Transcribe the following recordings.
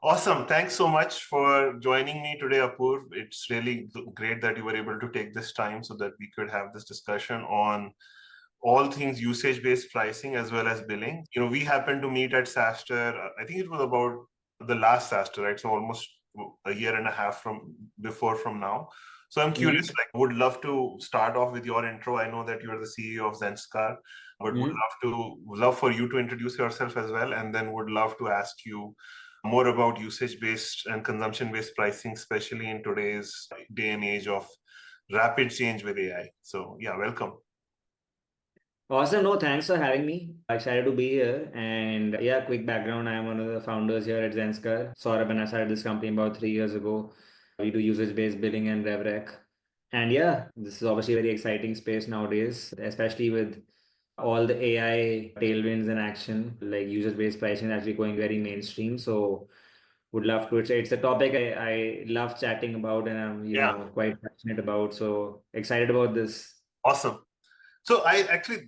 Awesome. Thanks so much for joining me today, Apurv. It's really great that you were able to take this time so that we could have this discussion on all things usage-based pricing as well as billing. We happened to meet at SaaSter. I think it was about the last SaaSter, right? So almost a year and a half from now. So I'm curious, would love to start off with your intro. I know that you're the CEO of Zenskar, but would love for you to introduce yourself as well, and then would love to ask you more about usage-based and consumption-based pricing, especially in today's day and age of rapid change with AI. So yeah, welcome. Awesome. No, thanks for having me. Excited to be here. And yeah, quick background. I'm one of the founders here at Zenskar. Saurabh and I started this company about 3 years ago. We do usage-based billing and RevRec. And yeah, this is obviously a very exciting space nowadays, especially with all the AI tailwinds in action, like usage-based pricing actually going very mainstream. So would love to. It's a topic I love chatting about and I'm quite passionate about. So excited about this. Awesome. So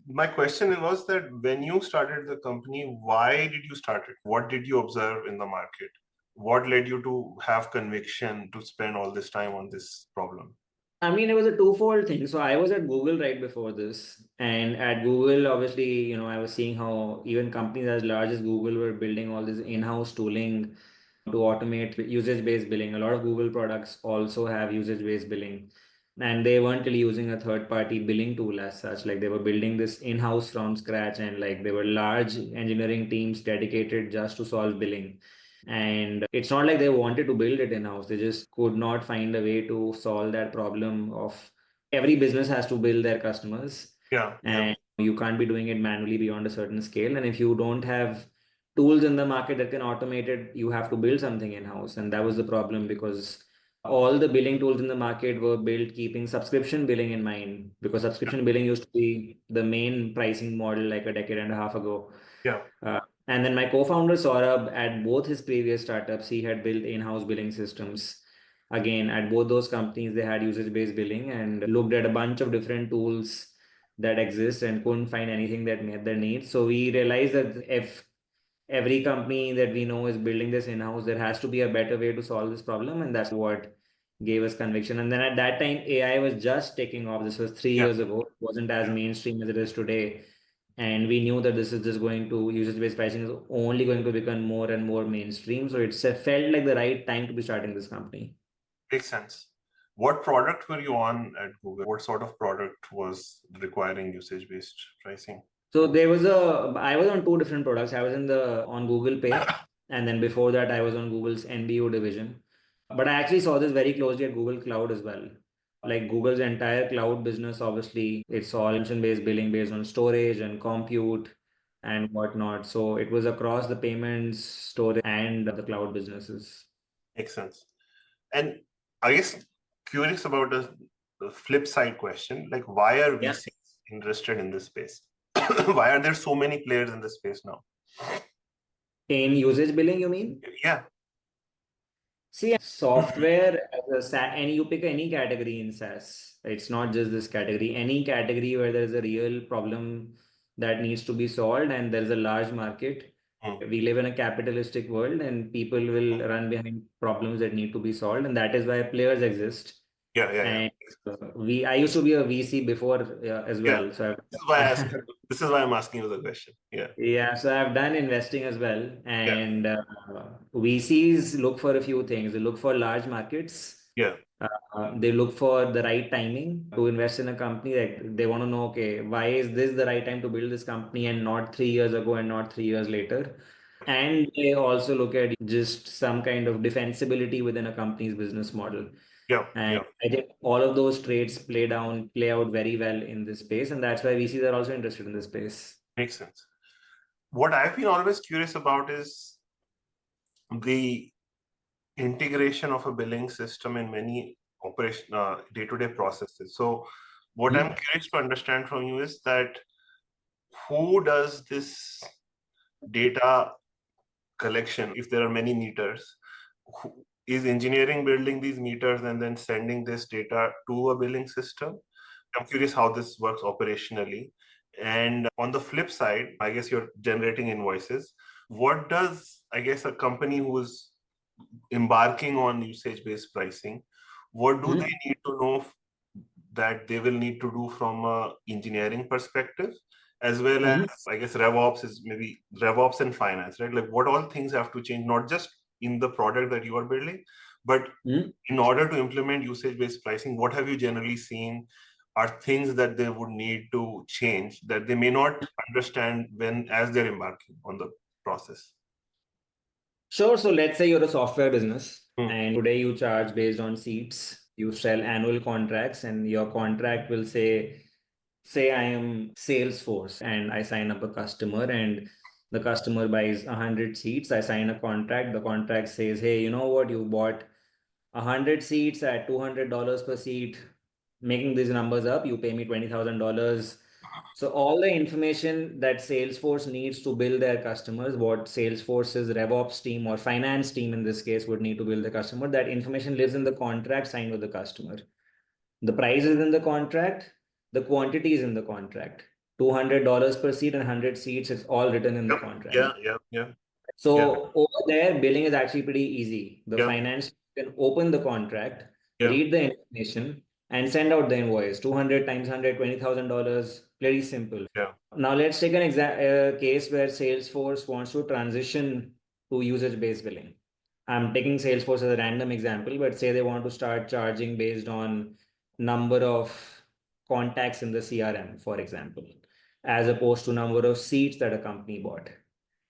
my question was that when you started the company, why did you start it? What did you observe in the market? What led you to have conviction to spend all this time on this problem? I mean, it was a twofold thing. So I was at Google right before this. And at Google, obviously, I was seeing how even companies as large as Google were building all this in-house tooling to automate usage-based billing. A lot of Google products also have usage-based billing. And they weren't really using a third-party billing tool as such. Like they were building this in-house from scratch, and like there were large engineering teams dedicated just to solve billing. And it's not like they wanted to build it in-house. They just could not find a way to solve that problem of every business has to bill their customers. And you can't be doing it manually beyond a certain scale. And if you don't have tools in the market that can automate it, you have to build something in-house. And that was the problem, because all the billing tools in the market were built keeping subscription billing in mind, because subscription billing used to be the main pricing model like a decade and a half ago. And then my co-founder Saurabh, at both his previous startups, he had built in-house billing systems. Again, at both those companies, they had usage-based billing and looked at a bunch of different tools that exist and couldn't find anything that met their needs. So we realized that if every company that we know is building this in-house, there has to be a better way to solve this problem, and that's what gave us conviction. And then at that time, AI was just taking off. This was 3 years ago. It wasn't as mainstream as it is today. And we knew that this is just going to, usage-based pricing is only going to become more and more mainstream. So it felt like the right time to be starting this company. Makes sense. What product were you on at Google? What sort of product was requiring usage-based pricing? So I was on two different products. I was on Google Pay. And then before that, I was on Google's NBO division. But I actually saw this very closely at Google Cloud as well. Like Google's entire cloud business, obviously, it's all consumption-based billing based on storage and compute and whatnot. So it was across the payments, storage, and the cloud businesses. Makes sense. And I guess curious about the flip side question, like why are VCs interested in this space? Why are there so many players in this space now? In usage billing, you mean? Yeah. See, software as a SaaS, and you pick any category in SaaS. It's not just this category. Any category where there's a real problem that needs to be solved and there's a large market. We live in a capitalistic world, and people will run behind problems that need to be solved, and that is why players exist. And I used to be a VC before as well. So this is why I'm asking you the question. Yeah. So I've done investing as well, and VCs look for a few things. They look for large markets. They look for the right timing to invest in a company. Like they want to know, okay, why is this the right time to build this company and not 3 years ago and not 3 years later? And they also look at just some kind of defensibility within a company's business model. I think all of those traits play out very well in this space, and that's why VCs are also interested in this space. Makes sense. What I've been always curious about is the integration of a billing system in many day-to-day processes. So what I'm curious to understand from you is that who does this data collection? If there are many meters, is engineering building these meters and then sending this data to a billing system? I'm curious how this works operationally. And on the flip side, I guess you're generating invoices. What does, I guess, a company who's embarking on usage-based pricing, what do they need to know that they will need to do from a engineering perspective, as well as I guess RevOps is maybe RevOps and finance, right? Like what all things have to change, not just in the product that you are building, but in order to implement usage-based pricing, what have you generally seen are things that they would need to change that they may not understand when as they're embarking on the process? Sure. So let's say you're a software business and today you charge based on seats. You sell annual contracts and your contract will say I am Salesforce and I sign up a customer and the customer buys 100 seats. I sign a contract. The contract says, hey, you know what? You bought 100 seats at $200 per seat. Making these numbers up, you pay me $20,000. So all the information that Salesforce needs to bill their customers, what Salesforce's RevOps team or finance team in this case would need to bill the customer, that information lives in the contract signed with the customer. The price is in the contract, the quantity is in the contract. $200 per seat and 100 seats, it's all written in the contract. Yeah. So over there, billing is actually pretty easy. The finance can open the contract, read the information, and send out the invoice. 200 times 100, $20,000. Very simple. Now let's take an case where Salesforce wants to transition to usage-based billing. I'm taking Salesforce as a random example, but say they want to start charging based on number of contacts in the CRM, for example, as opposed to number of seats that a company bought.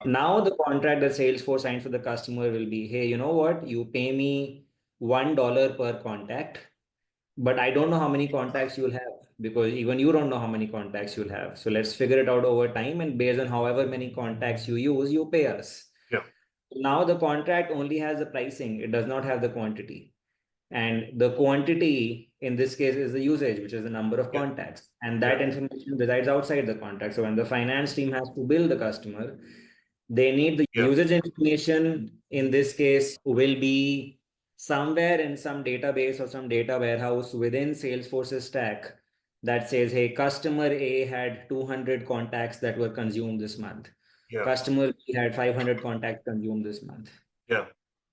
Now the contract that Salesforce signs with the customer will be, hey, you know what? You pay me $1 per contact, but I don't know how many contacts you'll have because even you don't know how many contacts you'll have. So let's figure it out over time, and based on however many contacts you use, you pay us. Now the contract only has the pricing. It does not have the quantity. And the quantity in this case is the usage, which is the number of contacts. And that information resides outside the contract. So when the finance team has to bill the customer, they need the usage information. In this case, will be somewhere in some database or some data warehouse within Salesforce's stack that says, hey, customer A had 200 contacts that were consumed this month. Customer B had 500 contacts consumed this month.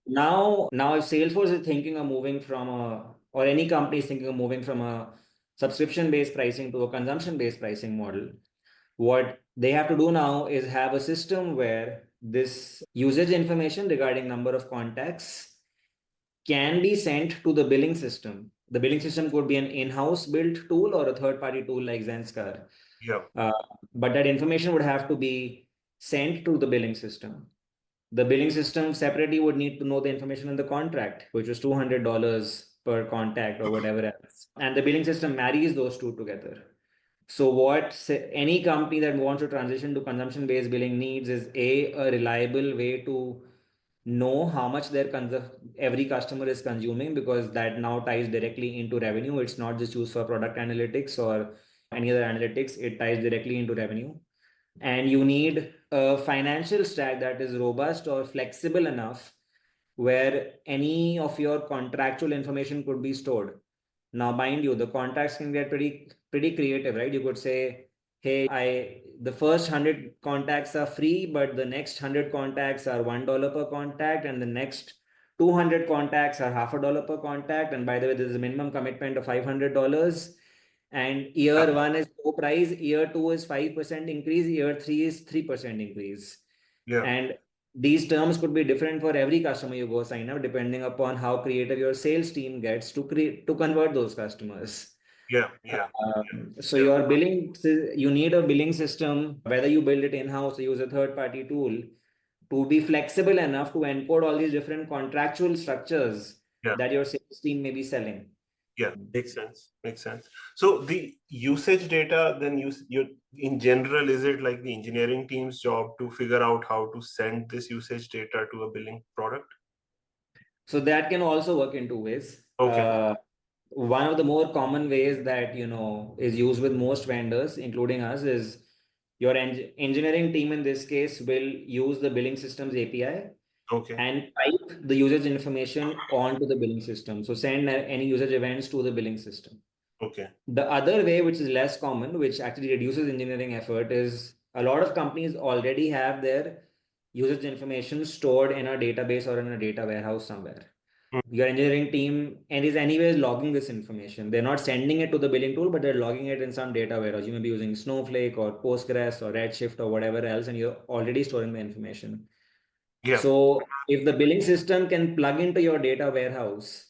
Now, if Salesforce is thinking of moving from or any company is thinking of moving from a subscription-based pricing to a consumption-based pricing model, what they have to do now is have a system where this usage information regarding number of contacts can be sent to the billing system. The billing system could be an in-house built tool or a third-party tool like Zenskar. But that information would have to be sent to the billing system. The billing system separately would need to know the information in the contract, which was $200 per contact or whatever else. And the billing system marries those two together. So what any company that wants to transition to consumption-based billing needs is a reliable way to know how much every customer is consuming, because that now ties directly into revenue. It's not just used for product analytics or any other analytics. It ties directly into revenue. And you need a financial stack that is robust or flexible enough where any of your contractual information could be stored. Now, mind you, the contracts can get pretty creative, right? You could say, hey, the first 100 contacts are free, but the next 100 contacts are $1 per contact, and the next 200 contacts are $0.50 per contact. And by the way, there's a minimum commitment of $500. And year one is low price, year two is 5% increase, year three is 3% increase. And these terms could be different for every customer you go sign up, depending upon how creative your sales team gets to convert those customers. So your billing, you need a billing system, whether you build it in-house or use a third-party tool, to be flexible enough to encode all these different contractual structures that your sales team may be selling. Makes sense. So the usage data, then you in general, is it like the engineering team's job to figure out how to send this usage data to a billing product? So that can also work in two ways. One of the more common ways that is used with most vendors, including us, is your engineering team in this case will use the billing systems API and pipe the usage information onto the billing system. So send any usage events to the billing system. The other way, which is less common, which actually reduces engineering effort, is a lot of companies already have their usage information stored in a database or in a data warehouse somewhere. Your engineering team and is anyways logging this information. They're not sending it to the billing tool, but they're logging it in some data warehouse. You may be using Snowflake or Postgres or Redshift or whatever else, and you're already storing the information. Yeah. So if the billing system can plug into your data warehouse,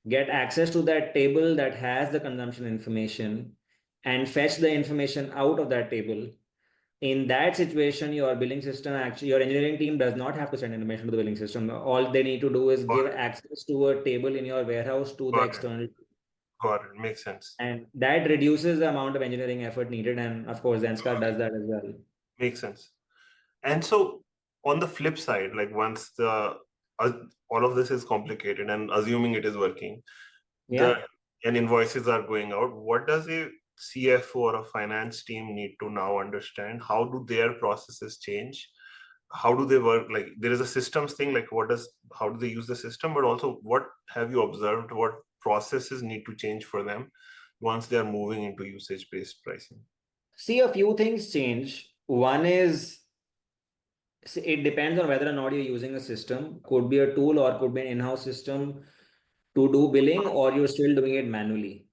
get access to that table that has the consumption information, and fetch the information out of that table, in that situation, your billing system actually, your engineering team does not have to send information to the billing system. All they need to do is Got give it. access to a table in your warehouse to the Got it. external. Got it. Makes sense. And that reduces the amount of engineering effort needed. And of course, Zenskar does that as well. Makes sense. And so on the flip side, like once the uh, all of this is complicated and assuming it is working, the Yeah. and invoices are going out, what does a CFO or a finance team need to now understand? How do their processes change? How do they work? Like there is a systems thing, like how do they use the system, but also what have you observed, what processes need to change for them once they are moving into usage based pricing? See, a few things change. One is, it depends on whether or not you're using a system. Could be a tool or could be an in-house system to do billing, or you're still doing it manually.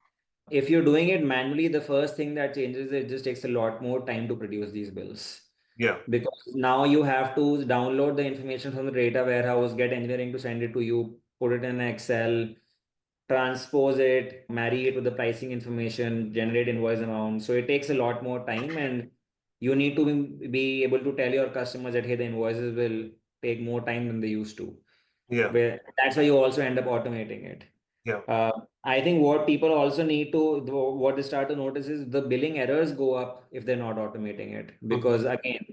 If you're doing it manually, the first thing that changes is it just takes a lot more time to produce these bills. Yeah. Because now you have to download the information from the data warehouse, get engineering to send it to you, put it in Excel, transpose it, marry it with the pricing information, generate invoice amount. So it takes a lot more time, and you need to be able to tell your customers that, hey, the invoices will take more time than they used to. Yeah. Where that's why you also end up automating it. Yeah. I think what people also need to, what they start to notice is the billing errors go up if they're not automating it. Mhm. Because again,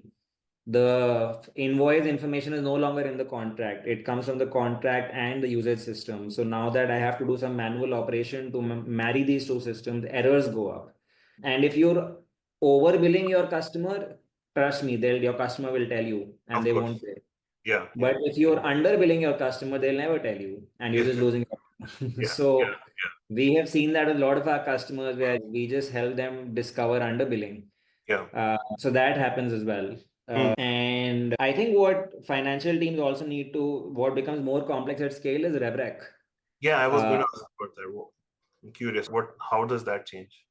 the invoice information is no longer in the contract. It comes from the contract and the usage system. So now that I have to do some manual operation to marry these two systems, errors go up. And if you're overbilling your customer, trust me, your customer will tell you and Of they course. won't pay. Yeah. Yeah. But if you're underbilling your customer, they'll never tell you, and you're Yeah. just losing. Yeah. So we have seen that with a lot of our customers where we just help them discover underbilling. Yeah. So that happens as well. Hmm. And I think what financial teams also need to, what becomes more complex at scale is RevRec. Yeah, I was going Uh, to ask about that. I'm curious. How does that change?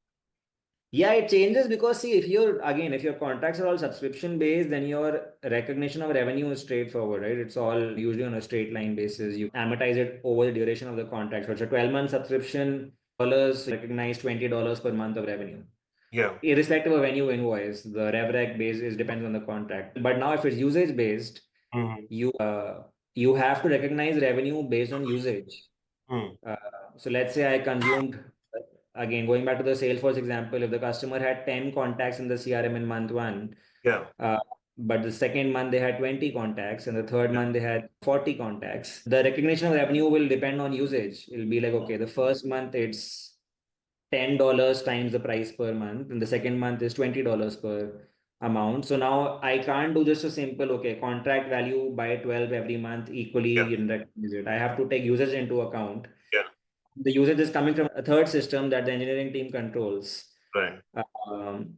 yeah, it changes because see, if your contracts are all subscription based, then your recognition of revenue is straightforward, right? It's all usually on a straight line basis. You amortize it over the duration of the contract. So it's a 12-month subscription, dollars recognize $20 per month of revenue. Yeah. Irrespective of when you invoice, the RevRec base is depends on the contract. But now if it's usage based, Hmm. you have to recognize revenue based on usage. Hmm. Uh, so let's say I consumed, again, going back to the Salesforce example, if the customer had 10 contacts in the CRM in month one, Yeah. uh, but the second month they had 20 contacts and the third Yeah. month they had 40 contacts, the recognition of revenue will depend on usage. It'll be like, okay, the first month it's $10 times the price per month, and the second month is $20 per amount. So now I can't do just a simple, okay, contract value by 12 every month equally Yeah. recognize it. I have to take usage into account. Yeah. The usage is coming from a third system that the engineering team controls. Right.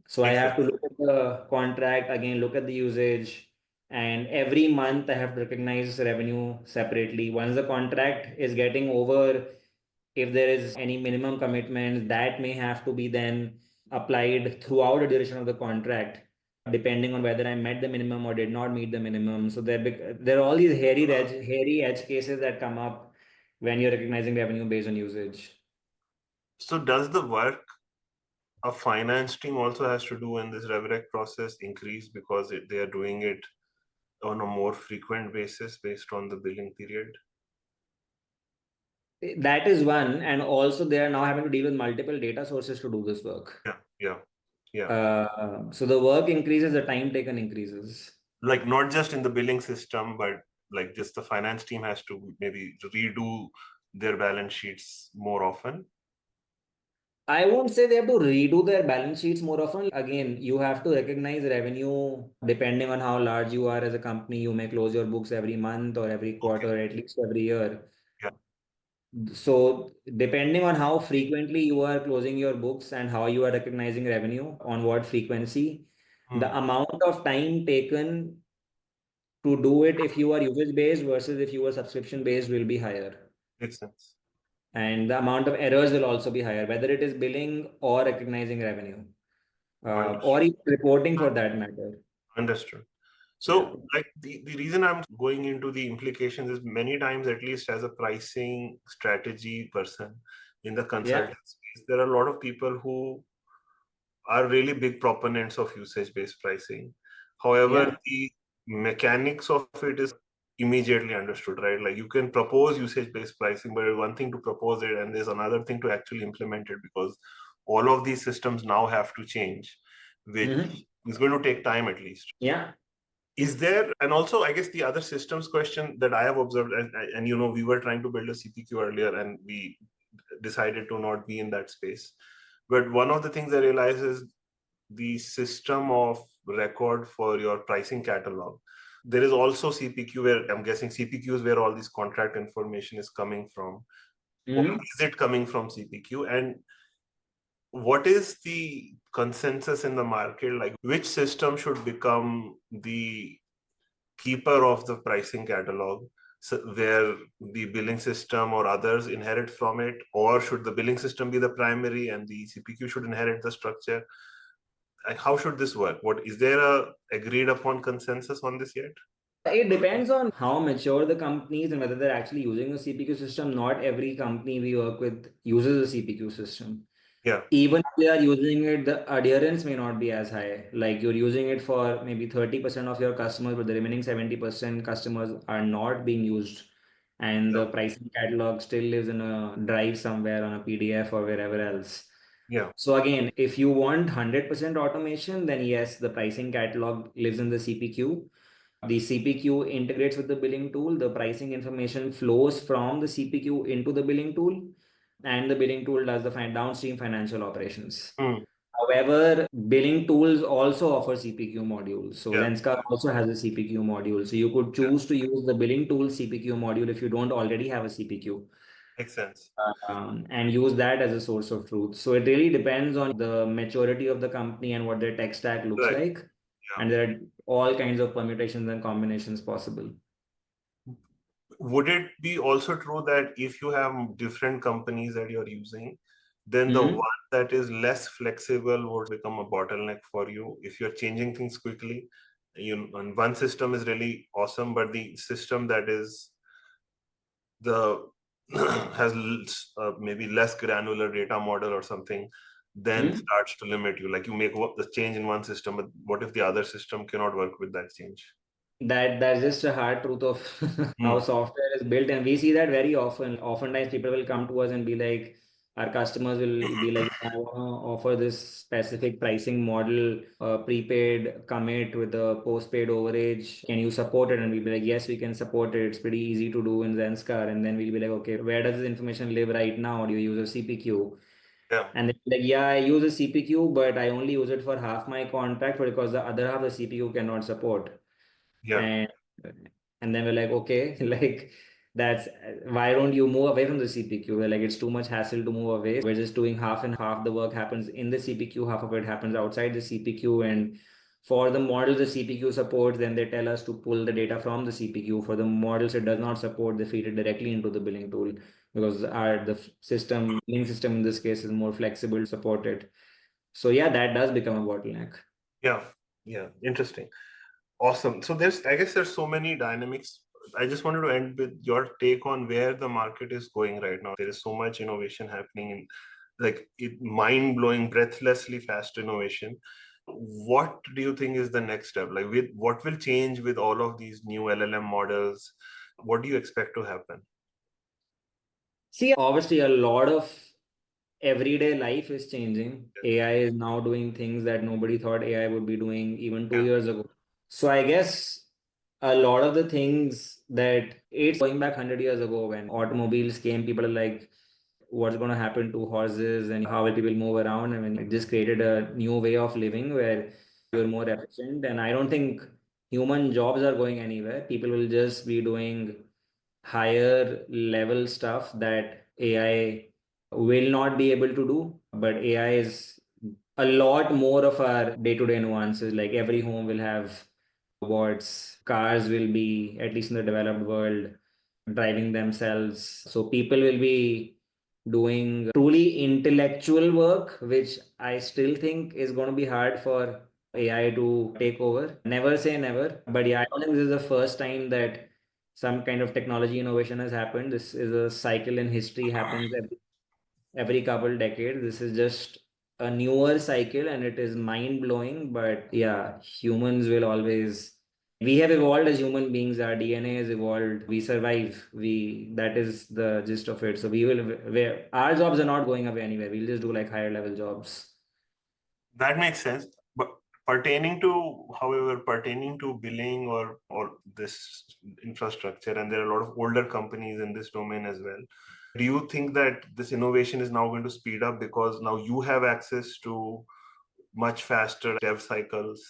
So I Makes have sense. to look at the contract again, look at the usage, and every month I have to recognize revenue separately. Once the contract is getting over, if there is any minimum commitments, that may have to be then applied throughout the duration of the contract, depending on whether I met the minimum or did not meet the minimum. So there are all these hairy edge cases that come up when you're recognizing revenue based on usage. So does the work a finance team also has to do in this RevRec process increase because they are doing it on a more frequent basis based on the billing period? That is one, and also they are now having to deal with multiple data sources to do this work. Yeah. Yeah. Yeah. So the work increases, the time taken increases. Like not just in the billing system, but like just the finance team has to maybe redo their balance sheets more often. I won't say they have to redo their balance sheets more often. Again, you have to recognize revenue depending on how large you are as a company. You may close your books every month or every Okay. quarter, at least every year. Yeah. So, depending on how frequently you are closing your books and how you are recognizing revenue on what frequency, Hmm. the amount of time taken to do it if you are usage based versus if you are subscription based will be higher. Makes sense. And the amount of errors will also be higher, whether it is billing or recognizing revenue, or Understood. even reporting for that matter. Understood. Yeah. So, like the reason I'm going into the implications is many times, at least as a pricing strategy person in the Yeah. consulting space, there are a lot of people who are really big proponents of usage-based pricing. However, Yeah. the mechanics of it is immediately understood, right? Like you can propose usage-based pricing, but it's one thing to propose it, and there's another thing to actually implement it because all of these systems now have to change, which is going to take time at least. Yeah. Is there, and also I guess the other systems question that I have observed, and you know, we were trying to build a CPQ earlier and we decided to not be in that space. But one of the things I realized is the system of record for your pricing catalog. There is also CPQ where I'm guessing CPQ is where all this contract information is coming from. Or is it coming from CPQ? And what is the consensus in the market? Like which system should become the keeper of the pricing catalog? So where the billing system or others inherit from it, or should the billing system be the primary and the CPQ should inherit the structure? How should this work? What is there a agreed upon consensus on this yet? It depends on how mature the company is and whether they're actually using a CPQ system. Not every company we work with uses a CPQ system. Yeah, Even if they are using it, the adherence may not be as high. Like you're using it for maybe 30% of your customers, but the remaining 70% customers are not being used. And yeah, the pricing catalog still lives in a drive somewhere on a PDF or wherever else. yeah, So again, if you want 100% automation, then yes, the pricing catalog lives in the CPQ. The CPQ integrates with the billing tool. The pricing information flows from the CPQ into the billing tool, and the billing tool does the downstream financial operations. mm, However, billing tools also offer CPQ modules. So yeah, Zenskar also has a CPQ module. So you could yeah, choose to use the billing tool CPQ module if you don't already have a CPQ, makes sense. and use that as a source of truth. So it really depends on the maturity of the company and what their tech stack looks Right. like. Yeah. And there are all kinds of permutations and combinations possible. Would it be also true that if you have different companies that you're using, then the Mhm. one that is less flexible would become a bottleneck for you if you're changing things quickly? And one system is really awesome, but the system that is the has maybe less granular data model or something, then Mhm. starts to limit you. Like you make the change in one system, but what if the other system cannot work with that change? That's just a hard truth of how Hmm. software is built, and we see that very often. Oftentimes, people will come to us and be like, our customers will be like, I want to offer this specific pricing model, prepaid commit with a postpaid overage. Can you support it? And we'll be like, yes, we can support it. It's pretty easy to do in Zenskar. And then we'll be like, okay, where does this information live right now? Do you use a CPQ? Yeah, And they're like, yeah, I use a CPQ, but I only use it for half my contract because the other half the CPU cannot support. yeah, and and then we're like, okay, like that's why don't you move away from the CPQ? We're like, it's too much hassle to move away. We're just doing half and half. The work happens in the CPQ, half of it happens outside the CPQ. And for the models the CPQ supports, then they tell us to pull the data from the CPQ. For the models it does not support, they feed it directly into the billing tool because the system billing system in this case is more flexible to support it. So yeah, that does become a bottleneck. yeah, yeah. Interesting. Awesome. So I guess there's so many dynamics. I just wanted to end with your take on where the market is going right now. There is so much innovation happening in like mind-blowing, breathlessly fast innovation. What do you think is the next step? Like with what will change with all of these new LLM models? What do you expect to happen? See, obviously a lot of everyday life is changing. AI is now doing things that nobody thought AI would be doing even two Yeah, years ago. So I guess a lot of the things that it's going back 100 years ago when automobiles came, people are like, what's going to happen to horses and how will people move around? I mean, it just created a new way of living where you're more efficient. And I don't think human jobs are going anywhere. People will just be doing higher level stuff that AI will not be able to do. But AI is a lot more of our day-to-day nuances. Like every home will have robots. Cars will be, at least in the developed world, driving themselves. So people will be doing truly intellectual work, which I still think is going to be hard for AI to take over. Never say never, but yeah, I don't think this is the first time that some kind of technology innovation has happened. This is a cycle in history, happens every couple decades. This is just a newer cycle and it is mind blowing. But yeah, humans will always, we have evolved as human beings. Our DNA has evolved. We survive. That is the gist of it. So we will, where our jobs are not going away anywhere. We'll just do like higher level jobs. That makes sense. But pertaining to billing or this infrastructure, and there are a lot of older companies in this domain as well. Do you think that this innovation is now going to speed up because now you have access to much faster dev cycles?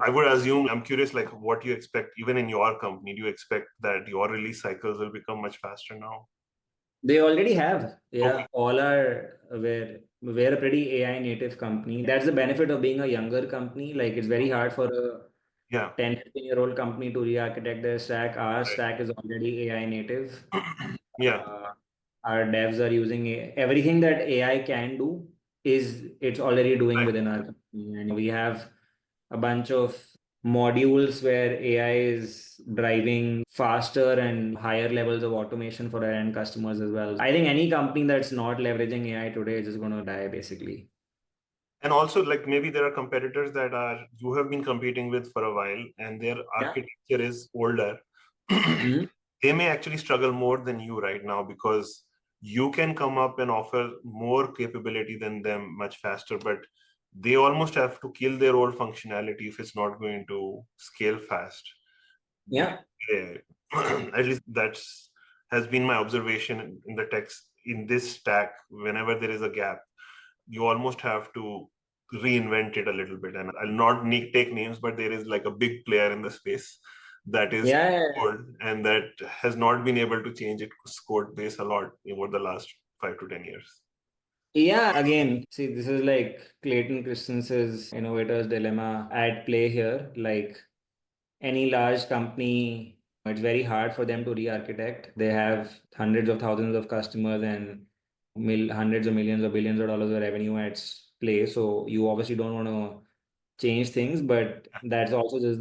I would assume, I'm curious, like what you expect, even in your company, do you expect that your release cycles will become much faster now? They already have. Okay. Yeah. All are we're a pretty AI native company. That's the benefit of being a younger company. Like it's very hard for a Yeah. 10, 15-year-old company to re-architect their stack. Our Right. stack is already AI native. Yeah. Uh, our devs are using everything that AI can do it's already doing Right. within our company. And we have a bunch of modules where AI is driving faster and higher levels of automation for our end customers as well. I think any company that's not leveraging AI today is just going to die basically. And also, like maybe there are competitors that are you have been competing with for a while, and their Yeah. architecture is older. Mhm. They may actually struggle more than you right now because you can come up and offer more capability than them much faster, but they almost have to kill their old functionality if it's not going to scale fast. Yeah. At least that's has been my observation in the text in this stack. Whenever there is a gap, you almost have to reinvent it a little bit. And I'll not take names, but there is like a big player in the space that is Yeah. old and that has not been able to change its code base a lot over the last 5 to 10 years. Yeah, again, see, this is like Clayton Christensen's innovator's dilemma at play here. Like any large company, it's very hard for them to re-architect. They have hundreds of thousands of customers and hundreds of millions or billions of dollars of revenue at play. So you obviously don't want to change things, but that's also just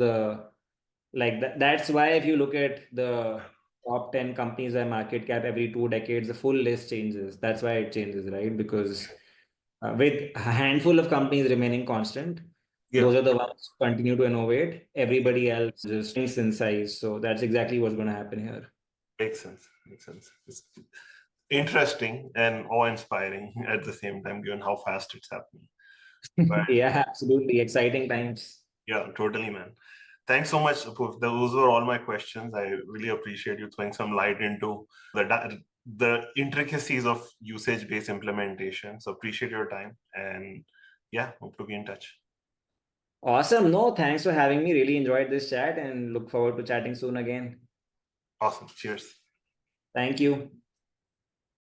that's why if you look at the top 10 companies by market cap every 2 decades, the full list changes. That's why it changes, right? Because with a handful of companies remaining constant, Yeah, those are the ones who continue to innovate. Everybody else just shrinks in size. So that's exactly what's going to happen here. makes sense. Makes sense. It's interesting and awe-inspiring at the same time, given how fast it's happening. But Yeah, absolutely. Exciting times. yeah, totally, man. Thanks so much, Apurv. Those were all my questions. I really appreciate you throwing some light into the intricacies of usage-based implementation. So appreciate your time, and yeah, hope to be in touch. Awesome. No, thanks for having me. Really enjoyed this chat and look forward to chatting soon again. Awesome. Cheers. Thank you.